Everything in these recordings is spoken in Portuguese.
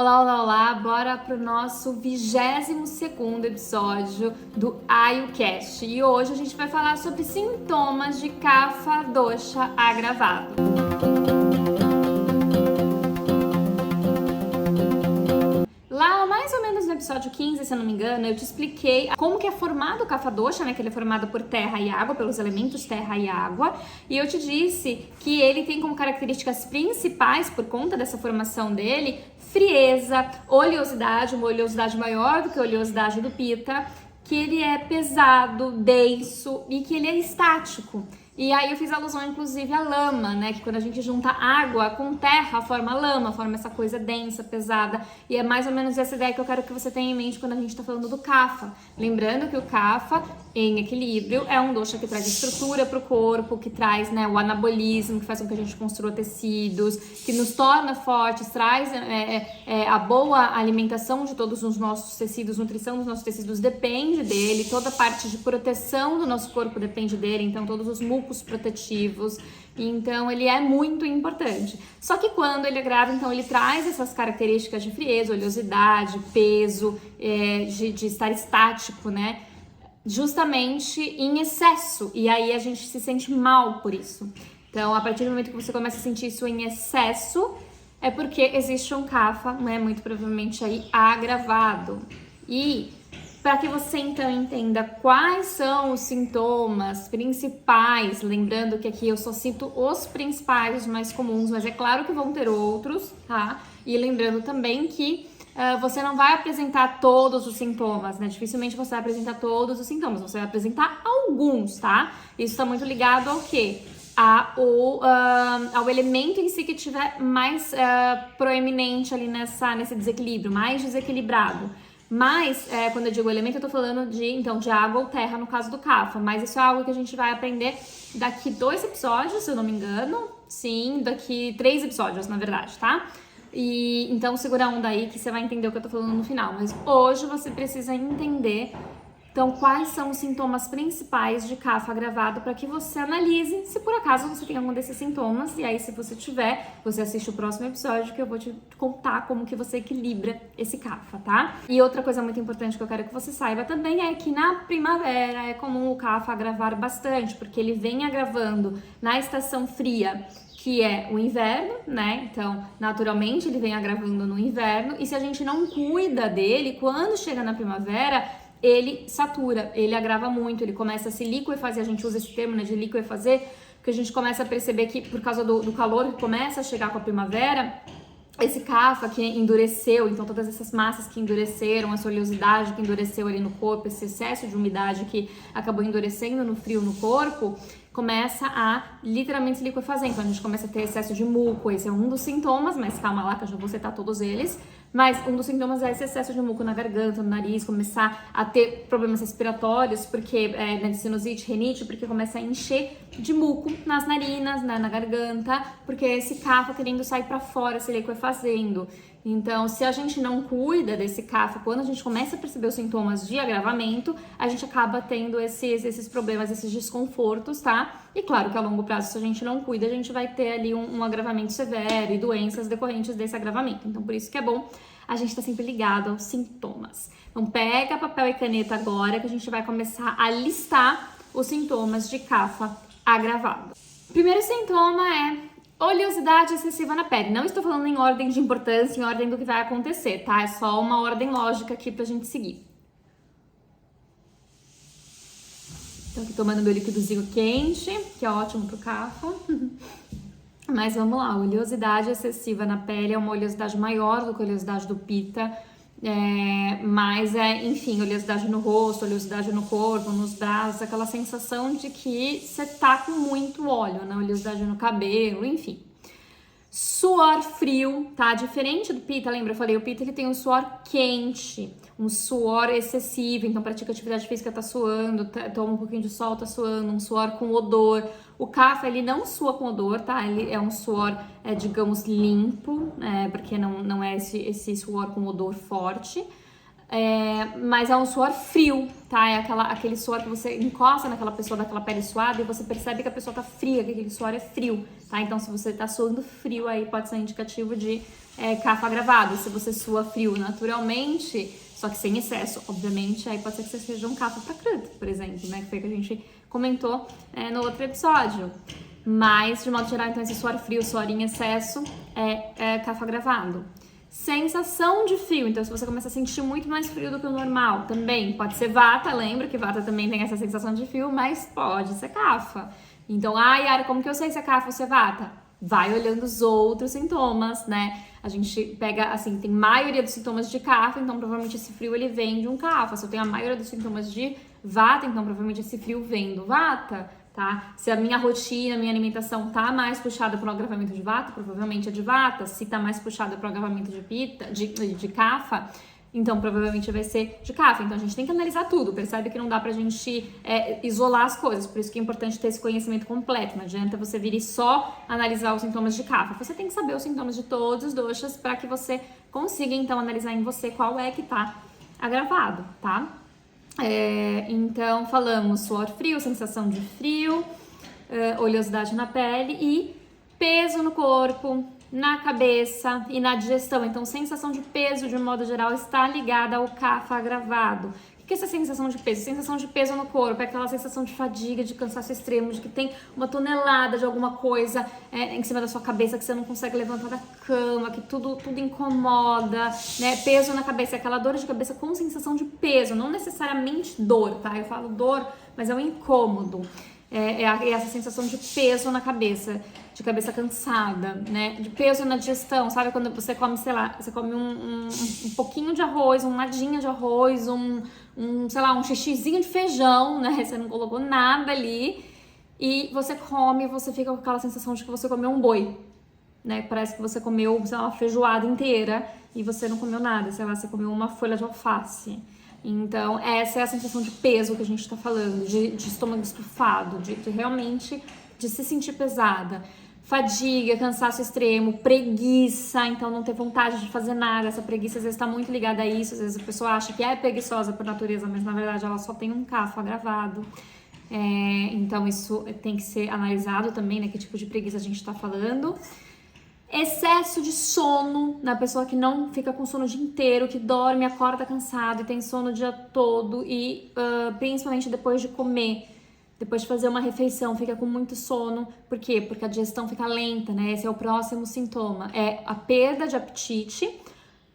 Olá, olá, olá! Bora pro nosso 22º episódio do AyuCast. E hoje a gente vai falar sobre sintomas de Kapha Dosha agravado. Lá, mais ou menos no episódio 15, se eu não me engano, eu te expliquei como que é formado o Kapha Dosha, né? Que ele é formado por terra e água, pelos elementos terra e água. E eu te disse que ele tem como características principais, por conta dessa formação dele, frieza, oleosidade, uma oleosidade maior do que a oleosidade do Pitta, que ele é pesado, denso e que ele é estático. E aí eu fiz alusão, inclusive, à lama, né? Que quando a gente junta água com terra, forma lama, forma essa coisa densa, pesada. E é mais ou menos essa ideia que eu quero que você tenha em mente quando a gente tá falando do Kapha. Lembrando que o Kapha, em equilíbrio, é um dosha que traz estrutura pro corpo, que traz, né, o anabolismo, que faz com que a gente construa tecidos, que nos torna fortes, traz a boa alimentação de todos os nossos tecidos, nutrição dos nossos tecidos depende dele, toda a parte de proteção do nosso corpo depende dele, então todos os mucos protetivos, então ele é muito importante. Só que quando ele agrava, então ele traz essas características de frieza, oleosidade, peso, de estar estático, né? Justamente em excesso, e aí a gente se sente mal por isso. Então, a partir do momento que você começa a sentir isso em excesso, é porque existe um Kapha, né, muito provavelmente aí agravado. E para que você então entenda quais são os sintomas principais, lembrando que aqui eu só cito os principais, os mais comuns, mas é claro que vão ter outros, tá? E lembrando também que você não vai apresentar todos os sintomas, né? Dificilmente você vai apresentar todos os sintomas, você vai apresentar alguns, tá? Isso tá muito ligado ao quê? Ao elemento em si que tiver mais proeminente ali nesse desequilíbrio, mais desequilibrado. Mas, quando eu digo elemento, eu tô falando de água ou terra, no caso do Kapha. Mas isso é algo que a gente vai aprender daqui 2 episódios, se eu não me engano. Sim, daqui 3 episódios, na verdade, tá? E então segura a onda aí que você vai entender o que eu tô falando no final. Mas hoje você precisa entender, então, quais são os sintomas principais de Kapha agravado para que você analise se por acaso você tem algum desses sintomas. E aí, se você tiver, você assiste o próximo episódio que eu vou te contar como que você equilibra esse Kapha, tá? E outra coisa muito importante que eu quero que você saiba também é que na primavera é comum o Kapha agravar bastante, porque ele vem agravando na estação fria, que é o inverno, né? Então, naturalmente, ele vem agravando no inverno. E se a gente não cuida dele, quando chega na primavera, ele satura, ele agrava muito, ele começa a se liquefazer, a gente usa esse termo, né, de liquefazer, porque a gente começa a perceber que por causa do calor que começa a chegar com a primavera, esse Kapha que endureceu, então todas essas massas que endureceram, essa oleosidade que endureceu ali no corpo, esse excesso de umidade que acabou endurecendo no frio no corpo, começa a literalmente se liquefazer. Então a gente começa a ter excesso de muco, esse é um dos sintomas, mas calma lá que eu já vou citar todos eles. Mas um dos sintomas é esse excesso de muco na garganta, no nariz, começar a ter problemas respiratórios, porque de sinusite, rinite, porque começa a encher de muco nas narinas, na garganta, porque esse Kapha querendo sair para fora, se liquefazendo. Então, se a gente não cuida desse Kapha, quando a gente começa a perceber os sintomas de agravamento, a gente acaba tendo esses problemas, esses desconfortos, tá? E claro que a longo prazo, se a gente não cuida, a gente vai ter ali um agravamento severo e doenças decorrentes desse agravamento. Então, por isso que é bom a gente estar sempre ligado aos sintomas. Então, pega papel e caneta agora que a gente vai começar a listar os sintomas de Kapha agravado. O primeiro sintoma é oleosidade excessiva na pele. Não estou falando em ordem de importância, em ordem do que vai acontecer, tá? É só uma ordem lógica aqui pra gente seguir. Tô aqui tomando meu líquidozinho quente, que é ótimo pro Kapha. Mas vamos lá, oleosidade excessiva na pele é uma oleosidade maior do que a oleosidade do Pitta. Mas enfim, oleosidade no rosto, oleosidade no corpo, nos braços, aquela sensação de que você tá com muito óleo, né? Oleosidade no cabelo, enfim. Suor frio, tá? Diferente do Pitta, lembra? Eu falei, o Pitta ele tem um suor quente, um suor excessivo, então pratica atividade física, tá suando, toma um pouquinho de sol, tá suando, um suor com odor. O Kapha, ele não sua com odor, tá? Ele é um suor, digamos, limpo, porque não é esse suor com odor forte. mas é um suor frio, tá? É aquele suor que você encosta naquela pessoa daquela pele suada e você percebe que a pessoa tá fria, que aquele suor é frio, tá? Então, se você tá suando frio, aí pode ser indicativo de CAFA agravado. Se você sua frio naturalmente, só que sem excesso, obviamente, aí pode ser que você seja um CAFA pra crânio, por exemplo, né? Que foi o que a gente comentou no outro episódio. Mas, de modo geral, então, esse suor frio, suor em excesso, é CAFA agravado. Sensação de frio, então se você começa a sentir muito mais frio do que o normal, também pode ser vata, lembra que vata também tem essa sensação de frio, mas pode ser CAFA. Então, Yara, como que eu sei se é CAFA ou se é vata? Vai olhando os outros sintomas, né? A gente pega, assim, tem maioria dos sintomas de CAFA, então provavelmente esse frio ele vem de um CAFA. Se eu tenho a maioria dos sintomas de vata, então provavelmente esse frio vem do vata. Tá? Se a minha rotina, a minha alimentação tá mais puxada para o agravamento de vata, provavelmente é de vata. Se tá mais puxada para o agravamento de pita, de CAFA, então provavelmente vai ser de CAFA. Então a gente tem que analisar tudo, percebe que não dá pra gente isolar as coisas, por isso que é importante ter esse conhecimento completo. Não adianta você vir e só analisar os sintomas de CAFA, você tem que saber os sintomas de todos os doshas para que você consiga então analisar em você qual é que tá agravado, tá? Então falamos suor frio, sensação de frio, oleosidade na pele e peso no corpo, na cabeça e na digestão. Então sensação de peso de um modo geral está ligada ao CAFA agravado. O que é essa sensação de peso? Sensação de peso no corpo é aquela sensação de fadiga, de cansaço extremo, de que tem uma tonelada de alguma coisa em cima da sua cabeça, que você não consegue levantar da cama, que tudo incomoda, né? Peso na cabeça é aquela dor de cabeça com sensação de peso, não necessariamente dor, tá? Eu falo dor, mas é um incômodo. É essa sensação de peso na cabeça, de cabeça cansada, né? De peso na digestão, sabe? Quando você come, sei lá, você come um pouquinho de arroz, um nadinha de arroz, sei lá, um xixizinho de feijão, né? Você não colocou nada ali e você come e você fica com aquela sensação de que você comeu um boi, né? Parece que você comeu, sei lá, uma feijoada inteira e você não comeu nada, sei lá, você comeu uma folha de alface. Então, essa é a sensação de peso que a gente tá falando, de estômago estufado, de realmente de se sentir pesada. Fadiga, cansaço extremo, preguiça, então não ter vontade de fazer nada. Essa preguiça às vezes tá muito ligada a isso, às vezes a pessoa acha que é preguiçosa por natureza, mas na verdade ela só tem um CAFA agravado. Então isso tem que ser analisado também, né? Que tipo de preguiça a gente tá falando. Excesso de sono na pessoa que não fica com sono o dia inteiro, que dorme, acorda cansado e tem sono o dia todo e principalmente depois de comer, depois de fazer uma refeição, fica com muito sono. Por quê? Porque a digestão fica lenta, né? Esse é o próximo sintoma. É a perda de apetite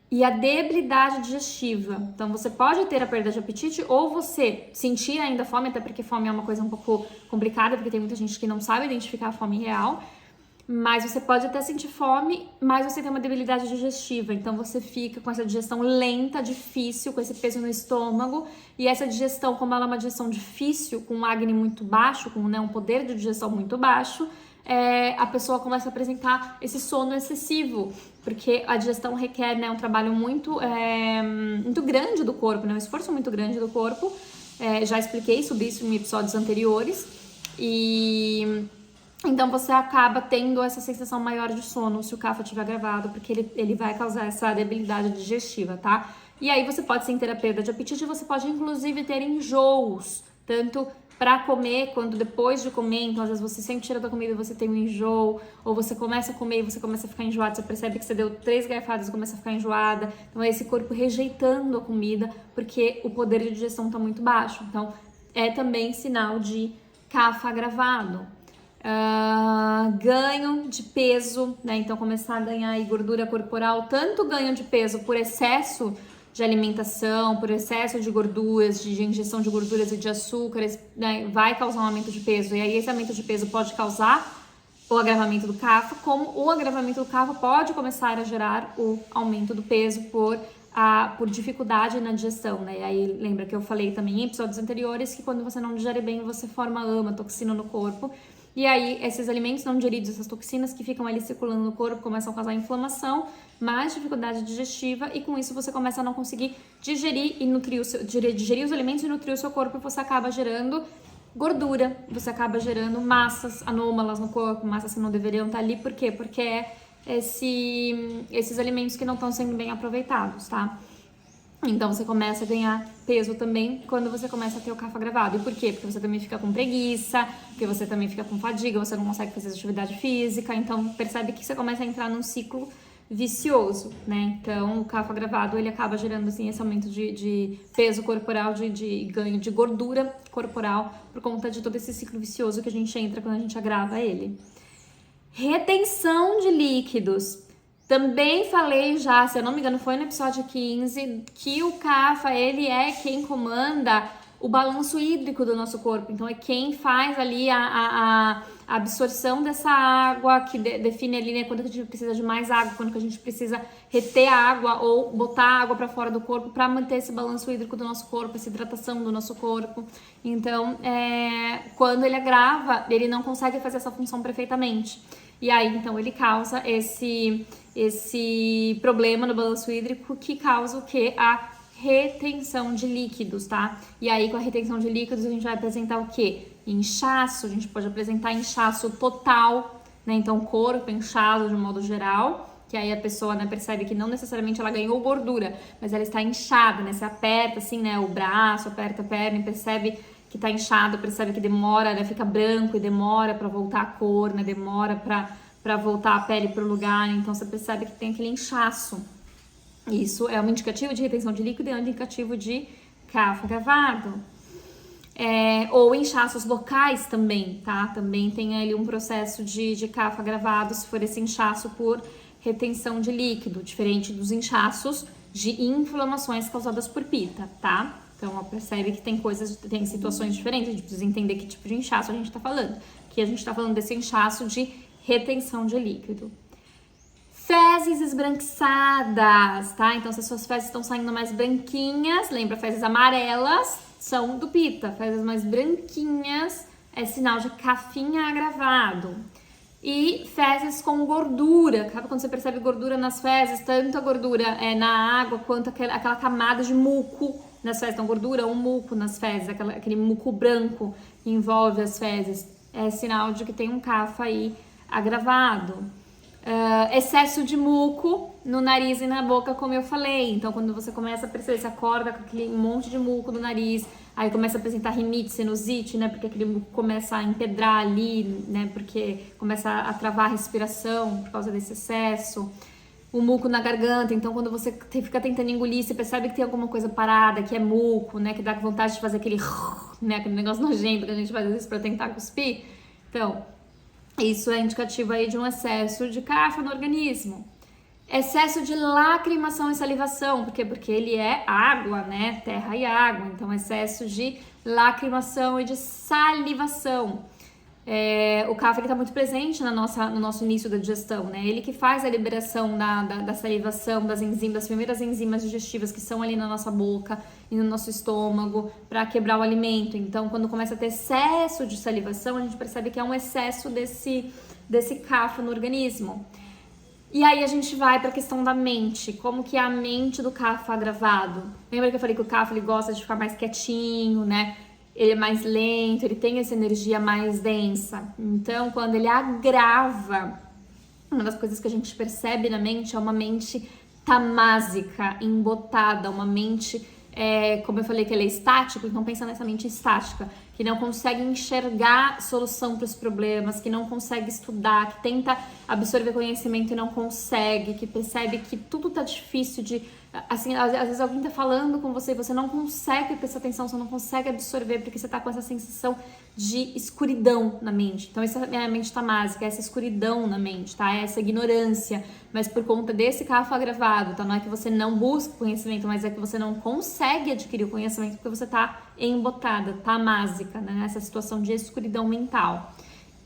e a debilidade digestiva. Então você pode ter a perda de apetite ou você sentir ainda fome, até porque fome é uma coisa um pouco complicada, porque tem muita gente que não sabe identificar a fome real. Mas você pode até sentir fome, mas você tem uma debilidade digestiva. Então você fica com essa digestão lenta, difícil, com esse peso no estômago. E essa digestão, como ela é uma digestão difícil, com um Agni muito baixo, com um poder de digestão muito baixo, a pessoa começa a apresentar esse sono excessivo. Porque a digestão requer um trabalho muito grande do corpo, um esforço muito grande do corpo. Já expliquei sobre isso em episódios anteriores. Então você acaba tendo essa sensação maior de sono se o CAFA estiver agravado, porque ele vai causar essa debilidade digestiva, tá? E aí você pode sim ter a perda de apetite, você pode inclusive ter enjoos, tanto para comer quanto depois de comer. Então às vezes você sempre tira da comida e você tem um enjoo, ou você começa a comer e você começa a ficar enjoado, você percebe que você deu 3 garfadas e começa a ficar enjoada. Então é esse corpo rejeitando a comida, porque o poder de digestão tá muito baixo. Então é também sinal de CAFA agravado. Ganho de peso, né? Então começar a ganhar aí gordura corporal, tanto ganho de peso por excesso de alimentação, por excesso de gorduras, de ingestão de gorduras e de açúcares, né? Vai causar um aumento de peso, e aí esse aumento de peso pode causar o agravamento do CAFA, como o agravamento do CAFA pode começar a gerar o aumento do peso por dificuldade na digestão, né? E aí lembra que eu falei também em episódios anteriores que quando você não digere bem, você forma AMA, toxina no corpo. E aí, esses alimentos não digeridos, essas toxinas que ficam ali circulando no corpo, começam a causar inflamação, mais dificuldade digestiva, e com isso você começa a não conseguir digerir os alimentos e nutrir o seu corpo, e você acaba gerando gordura, você acaba gerando massas anômalas no corpo, massas que não deveriam estar ali. Por quê? Porque esses alimentos que não estão sendo bem aproveitados, tá? Então você começa a ganhar peso também quando você começa a ter o CAFA agravado. E por quê? Porque você também fica com preguiça, porque você também fica com fadiga, você não consegue fazer atividade física, então percebe que você começa a entrar num ciclo vicioso, né? Então o CAFA agravado, ele acaba gerando assim esse aumento de peso corporal, de ganho de gordura corporal, por conta de todo esse ciclo vicioso que a gente entra quando a gente agrava ele. Retenção de líquidos. Também falei já, se eu não me engano, foi no episódio 15, que o CAFA, ele é quem comanda o balanço hídrico do nosso corpo. Então, é quem faz ali a absorção dessa água, que define ali, né, quando a gente precisa de mais água, quando a gente precisa reter a água ou botar a água para fora do corpo para manter esse balanço hídrico do nosso corpo, essa hidratação do nosso corpo. Então, quando ele agrava, ele não consegue fazer essa função perfeitamente. E aí, então, ele causa esse problema no balanço hídrico que causa o quê? A retenção de líquidos, tá? E aí, com a retenção de líquidos, a gente vai apresentar o quê? Inchaço, a gente pode apresentar inchaço total, né? Então, corpo inchado de modo geral, que aí a pessoa, né, percebe que não necessariamente ela ganhou gordura, mas ela está inchada, né? Você aperta, assim, né, o braço, aperta a perna e percebe que tá inchado, percebe que demora, né, fica branco e demora para voltar a cor, né, demora para voltar a pele pro lugar, então você percebe que tem aquele inchaço. Isso é um indicativo de retenção de líquido e é um indicativo de CAFA agravado. Ou inchaços locais também, tá? Também tem ali um processo de CAFA agravado se for esse inchaço por retenção de líquido, diferente dos inchaços de inflamações causadas por pita, tá? Então, percebe que tem situações diferentes, a gente precisa entender que tipo de inchaço a gente tá falando. Aqui a gente tá falando desse inchaço de retenção de líquido. Fezes esbranquiçadas, tá? Então, se as suas fezes estão saindo mais branquinhas, lembra, fezes amarelas são do pita, fezes mais branquinhas é sinal de cafinha agravado. E fezes com gordura, sabe quando você percebe gordura nas fezes, tanto a gordura na água quanto aquela camada de muco nas fezes, então gordura ou muco nas fezes, aquele muco branco que envolve as fezes, é sinal de que tem um CAFA aí agravado. Excesso de muco no nariz e na boca, como eu falei, então quando você começa a perceber, você acorda com aquele monte de muco no nariz, aí começa a apresentar rinite, sinusite, né, porque aquele muco começa a empedrar ali, né, porque começa a travar a respiração por causa desse excesso. O muco na garganta, então quando você fica tentando engolir, você percebe que tem alguma coisa parada, que é muco, né, que dá vontade de fazer aquele, né, aquele negócio nojento que a gente faz às vezes pra tentar cuspir. Então, isso é indicativo aí de um excesso de CAFA no organismo. Excesso de lacrimação e salivação, por quê? Porque ele é água, né, terra e água, então excesso de lacrimação e de salivação. O CAFA está muito presente no nosso início da digestão, né? Ele que faz a liberação da salivação, das enzimas, das primeiras enzimas digestivas que são ali na nossa boca e no nosso estômago para quebrar o alimento. Então, quando começa a ter excesso de salivação, a gente percebe que é um excesso desse CAFA no organismo. E aí a gente vai para a questão da mente, como que é a mente do CAFA agravado. Lembra que eu falei que o CAFA ele gosta de ficar mais quietinho, né? Ele é mais lento, ele tem essa energia mais densa. Então, quando ele agrava, uma das coisas que a gente percebe na mente é uma mente tamásica, embotada, uma mente, como eu falei que ela é estática, então pensa nessa mente estática, que não consegue enxergar solução para os problemas, que não consegue estudar, que tenta absorver conhecimento e não consegue, que percebe que tudo tá difícil de... Assim, às vezes alguém tá falando com você e você não consegue prestar atenção, você não consegue absorver porque você tá com essa sensação de escuridão na mente. Então, essa é a mente tamásica, essa escuridão na mente, tá? Essa ignorância, mas por conta desse CAFA agravado, tá? Não é que você não busca conhecimento, mas é que você não consegue adquirir o conhecimento porque você tá embotada, tamásica, né? Essa situação de escuridão mental.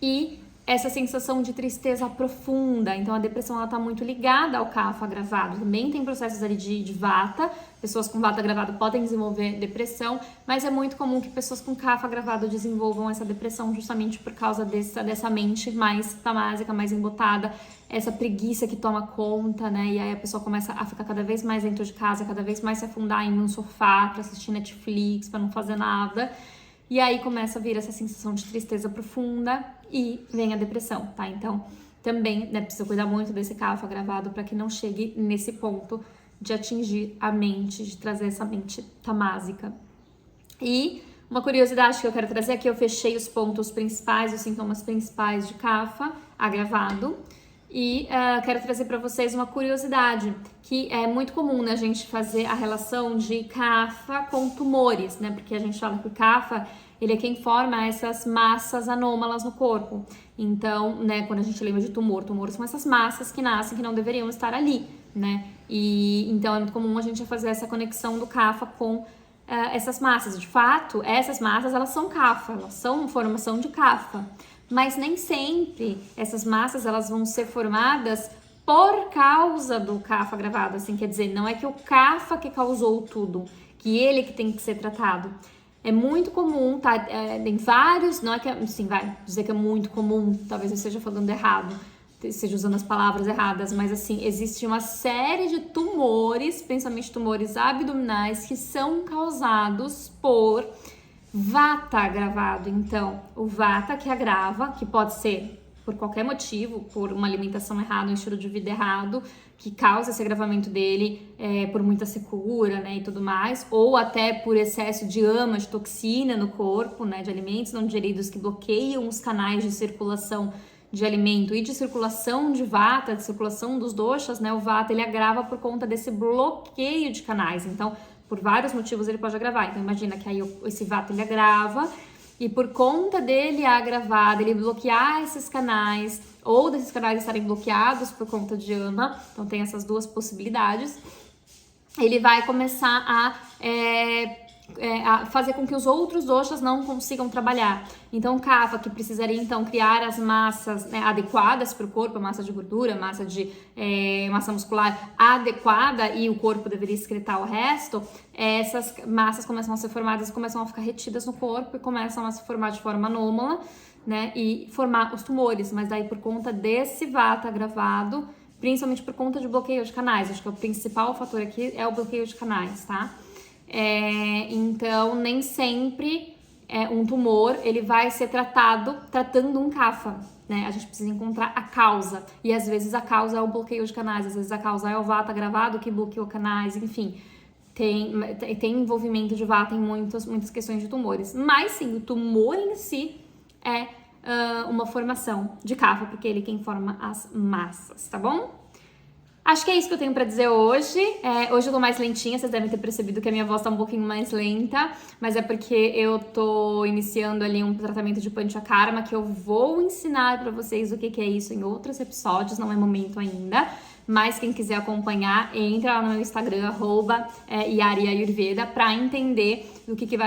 E essa sensação de tristeza profunda, então a depressão ela tá muito ligada ao CAFA agravado. Também tem processos ali de vata, pessoas com vata agravado podem desenvolver depressão, mas é muito comum que pessoas com CAFA agravado desenvolvam essa depressão justamente por causa dessa mente mais tamásica, mais embotada, essa preguiça que toma conta, né? E aí a pessoa começa a ficar cada vez mais dentro de casa, cada vez mais se afundar em um sofá para assistir Netflix, para não fazer nada. E aí começa a vir essa sensação de tristeza profunda e vem a depressão, tá? Então, também, né, precisa cuidar muito desse CAFA agravado para que não chegue nesse ponto de atingir a mente, de trazer essa mente tamásica. E uma curiosidade que eu quero trazer aqui, eu fechei os pontos principais, os sintomas principais de Kapha agravado. E quero trazer para vocês uma curiosidade, que é muito comum, né, a gente fazer a relação de Kapha com tumores, né? Porque a gente fala que o Kapha, ele é quem forma essas massas anômalas no corpo. Então, né, quando a gente lembra de tumores são essas massas que nascem, que não deveriam estar ali, né? E então é muito comum a gente fazer essa conexão do Kapha com essas massas. De fato, essas massas, elas são Kapha, elas são formação de Kapha. Mas nem sempre essas massas, elas vão ser formadas por causa do Kapha agravado, assim, quer dizer, não é que o Kapha que causou tudo, que ele que tem que ser tratado. É muito comum, tá? Tem vários, não é que, assim, vai dizer que é muito comum, talvez eu esteja falando errado, esteja usando as palavras erradas, mas assim, existe uma série de tumores, principalmente tumores abdominais, que são causados por Vata agravado. Então, o Vata que agrava, que pode ser por qualquer motivo, por uma alimentação errada, um estilo de vida errado, que causa esse agravamento dele, por muita secura, né, e tudo mais, ou até por excesso de ama, de toxina no corpo, né, de alimentos não digeridos que bloqueiam os canais de circulação de alimento e de circulação de Vata, de circulação dos doshas, né, o Vata ele agrava por conta desse bloqueio de canais. Então, por vários motivos ele pode agravar. Então imagina que aí esse Vata ele agrava e por conta dele agravado, ele bloquear esses canais ou desses canais estarem bloqueados por conta de ama, então tem essas duas possibilidades, ele vai começar a fazer com que os outros doshas não consigam trabalhar. Então, Kapha, que precisaria então criar as massas, né, adequadas para o corpo, a massa de gordura, massa muscular adequada, e o corpo deveria excretar o resto, essas massas começam a ser formadas, começam a ficar retidas no corpo e começam a se formar de forma anômala, né, e formar os tumores. Mas daí por conta desse Vata agravado, principalmente por conta de bloqueio de canais, acho que o principal fator aqui é o bloqueio de canais, tá? Então, nem sempre um tumor ele vai ser tratando um Kapha, né? A gente precisa encontrar a causa. E às vezes a causa é o bloqueio de canais, às vezes a causa é o Vata agravado que bloqueou canais, enfim. Tem envolvimento de Vata em muitas questões de tumores. Mas sim, o tumor em si é uma formação de Kapha, porque ele é quem forma as massas, tá bom? Acho que é isso que eu tenho pra dizer hoje. Hoje eu tô mais lentinha, vocês devem ter percebido que a minha voz tá um pouquinho mais lenta, mas é porque eu tô iniciando ali um tratamento de Panchakarma que eu vou ensinar pra vocês o que é isso em outros episódios, não é momento ainda. Mas quem quiser acompanhar, entra lá no meu Instagram, @yariayurveda, pra entender o que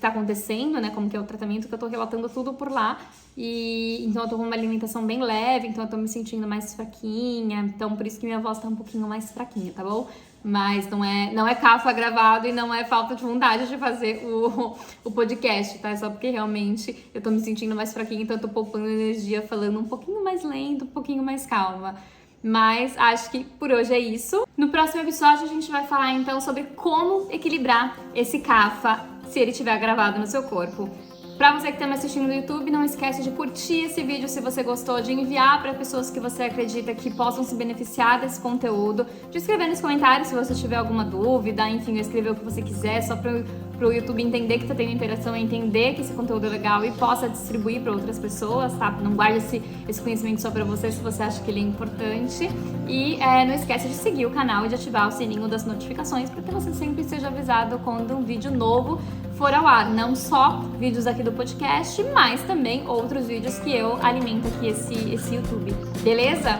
tá acontecendo, né? Como que é o tratamento, que eu tô relatando tudo por lá. E então eu tô com uma alimentação bem leve, então eu tô me sentindo mais fraquinha, então por isso que minha voz tá um pouquinho mais fraquinha, tá bom? Mas não é Kapha gravado e não é falta de vontade de fazer o podcast, tá? É só porque realmente eu tô me sentindo mais fraquinha, então eu tô poupando energia falando um pouquinho mais lento, um pouquinho mais calma. Mas acho que por hoje é isso. No próximo episódio a gente vai falar então sobre como equilibrar esse Kapha se ele estiver gravado no seu corpo. Pra você que tá me assistindo no YouTube, não esquece de curtir esse vídeo se você gostou, de enviar para pessoas que você acredita que possam se beneficiar desse conteúdo, de escrever nos comentários se você tiver alguma dúvida, enfim, escrever o que você quiser, só pro YouTube entender que tá tendo interação, entender que esse conteúdo é legal e possa distribuir para outras pessoas, tá? Não guarde esse conhecimento só para você se você acha que ele é importante. E não esquece de seguir o canal e de ativar o sininho das notificações para que você sempre seja avisado quando um vídeo novo for ao ar. Não só vídeos aqui do podcast, mas também outros vídeos que eu alimento aqui esse YouTube. Beleza?